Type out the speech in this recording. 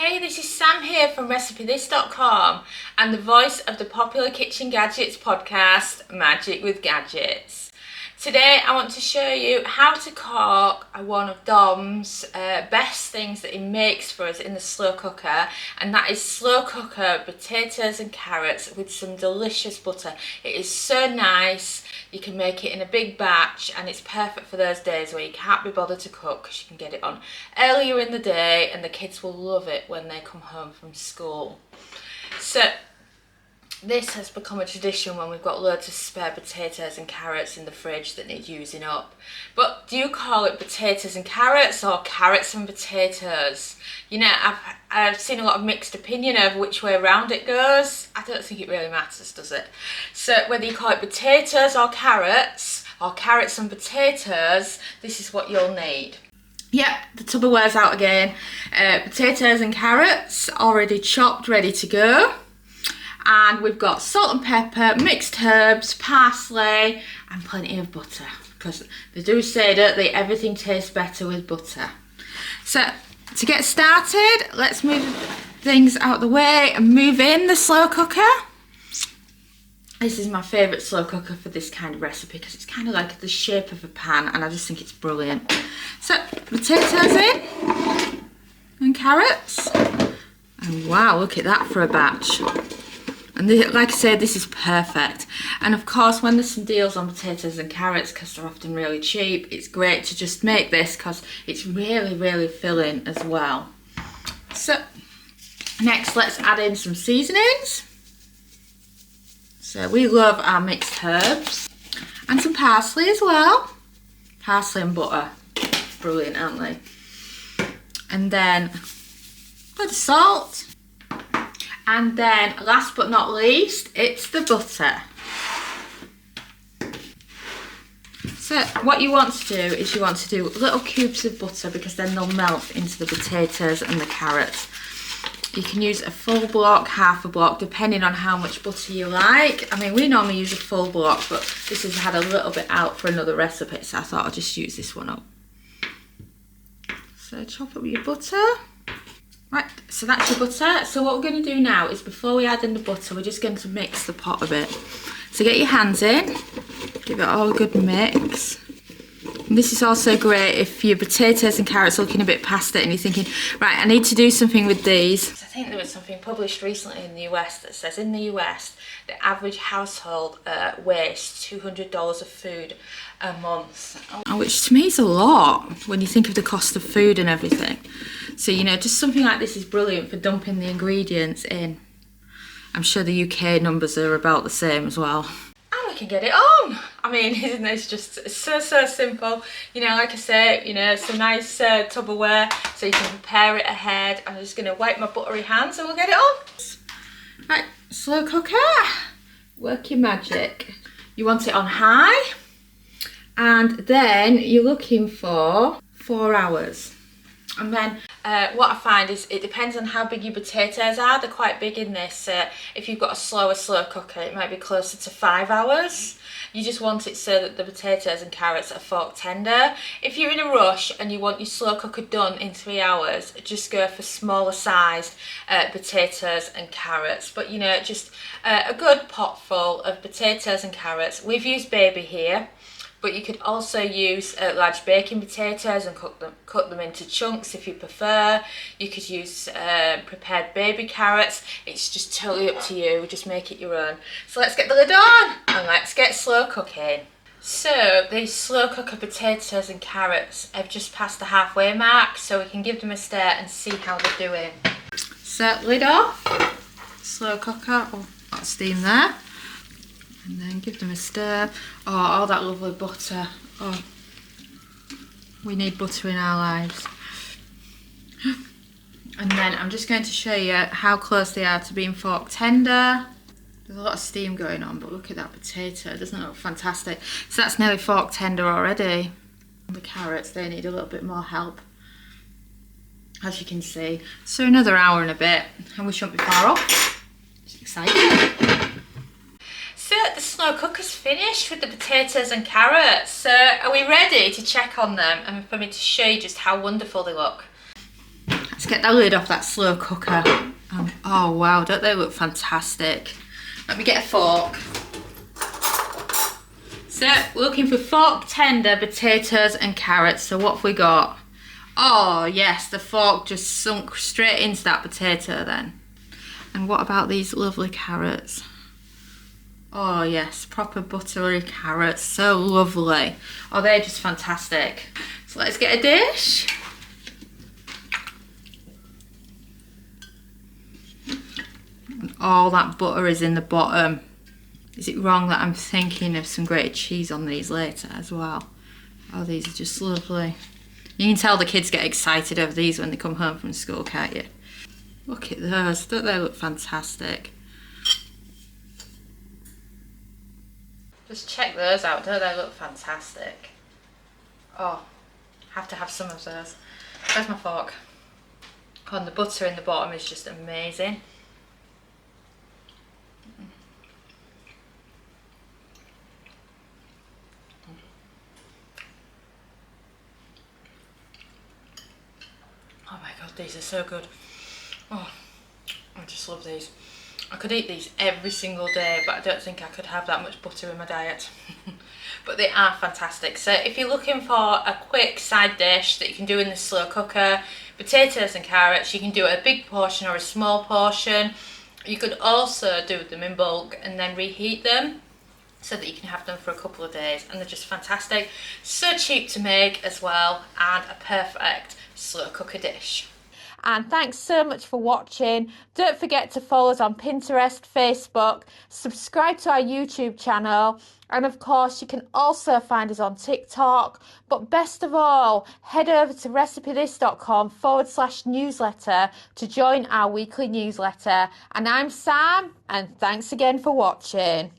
Hey, this is Sam here from RecipeThis.com and the voice of the popular Kitchen Gadgets podcast, Magic with Gadgets. Today I want to show you how to cook one of Dom's best things that he makes for us in the slow cooker, and that is slow cooker potatoes and carrots with some delicious butter. It is so nice. You can make it in a big batch and it's perfect for those days where you can't be bothered to cook because you can get it on earlier in the day and the kids will love it when they come home from school. So this has become a tradition when we've got loads of spare potatoes and carrots in the fridge that need using up. But do you call it potatoes and carrots or carrots and potatoes? You know, I've seen a lot of mixed opinion over which way around it goes. I don't think it really matters, does it? So whether you call it potatoes or carrots and potatoes, this is what you'll need. Yep, the Tupperware's out again. Potatoes and carrots already chopped, ready to go. And we've got salt and pepper, mixed herbs, parsley, and plenty of butter. Because they do say, don't they, everything tastes better with butter. So, to get started, let's move things out of the way and move in the slow cooker. This is my favourite slow cooker for this kind of recipe because it's kind of like the shape of a pan and I just think it's brilliant. So, potatoes in, and carrots. And wow, look at that for a batch. And this, like I said, this is perfect. And of course, when there's some deals on potatoes and carrots, because they're often really cheap, it's great to just make this because it's really, really filling as well. So next, let's add in some seasonings. So we love our mixed herbs. And some parsley as well. Parsley and butter. Brilliant, aren't they? And then a bit of salt. And then, last but not least, it's the butter. So what you want to do is you want to do little cubes of butter because then they'll melt into the potatoes and the carrots. You can use a full block, half a block, depending on how much butter you like. I mean, we normally use a full block, but this has had a little bit out for another recipe, so I thought I'd just use this one up. So chop up your butter. Right, so that's your butter. So what we're going to do now is before we add in the butter, we're just going to mix the pot a bit. So get your hands in, give it all a good mix. And this is also great if your potatoes and carrots are looking a bit past it and you're thinking, right, I need to do something with these. I think there was something published recently in the US that says in the US, the average household wastes $200 of food a month. Which to me is a lot when you think of the cost of food and everything. So, you know, just something like this is brilliant for dumping the ingredients in. I'm sure the UK numbers are about the same as well. And we can get it on. I mean, isn't this just so simple? You know, like I say, you know, some nice Tupperware so you can prepare it ahead. I'm just going to wipe my buttery hands and we'll get it on. Right, slow cooker. Work your magic. You want it on high. And then you're looking for 4 hours. And then what I find is it depends on how big your potatoes are. They're quite big in this. If you've got a slow cooker, it might be closer to 5 hours. You just want it so that the potatoes and carrots are fork tender. If you're in a rush and you want your slow cooker done in 3 hours, just go for smaller sized potatoes and carrots. But you know, just a good pot full of potatoes and carrots. We've used baby here. But you could also use large baking potatoes and cut them into chunks if you prefer. You could use prepared baby carrots. It's just totally up to you. Just make it your own. So let's get the lid on and let's get slow cooking. So these slow cooker potatoes and carrots have just passed the halfway mark, so we can give them a stir and see how they're doing. So lid off, slow cooker, oh, got steam there. And then give them a stir. Oh, all that lovely butter. Oh, we need butter in our lives. And then I'm just going to show you how close they are to being fork tender. There's a lot of steam going on, but look at that potato. Doesn't it look fantastic? So that's nearly fork tender already. The carrots, they need a little bit more help, as you can see. So another hour and a bit, and we shouldn't be far off. It's exciting. So the slow cooker's finished with the potatoes and carrots. So are we ready to check on them and for me to show you just how wonderful they look? Let's get that lid off that slow cooker. Oh wow, don't they look fantastic? Let me get a fork. So we're looking for fork tender potatoes and carrots. So what have we got? Oh yes, the fork just sunk straight into that potato then. And what about these lovely carrots? Oh yes, proper buttery carrots, so lovely. Oh, they're just fantastic. So let's get a dish. And all that butter is in the bottom. Is it wrong that I'm thinking of some grated cheese on these later as well? Oh, these are just lovely. You can tell the kids get excited over these when they come home from school, can't you? Look at those, don't they look fantastic? Just check those out, don't they look fantastic? Oh, have to have some of those. Where's my fork? Oh, and the butter in the bottom is just amazing. Oh my god, these are so good. Oh, I just love these. I could eat these every single day, but I don't think I could have that much butter in my diet. But they are fantastic. So if you're looking for a quick side dish that you can do in the slow cooker, potatoes and carrots, you can do a big portion or a small portion. You could also do them in bulk and then reheat them so that you can have them for a couple of days, and they're just fantastic. So cheap to make as well, and a perfect slow cooker dish. And thanks so much for watching. Don't forget to follow us on Pinterest, Facebook, subscribe to our YouTube channel, and of course you can also find us on TikTok. But best of all, head over to recipethis.com/newsletter to join our weekly newsletter. And I'm Sam, and thanks again for watching.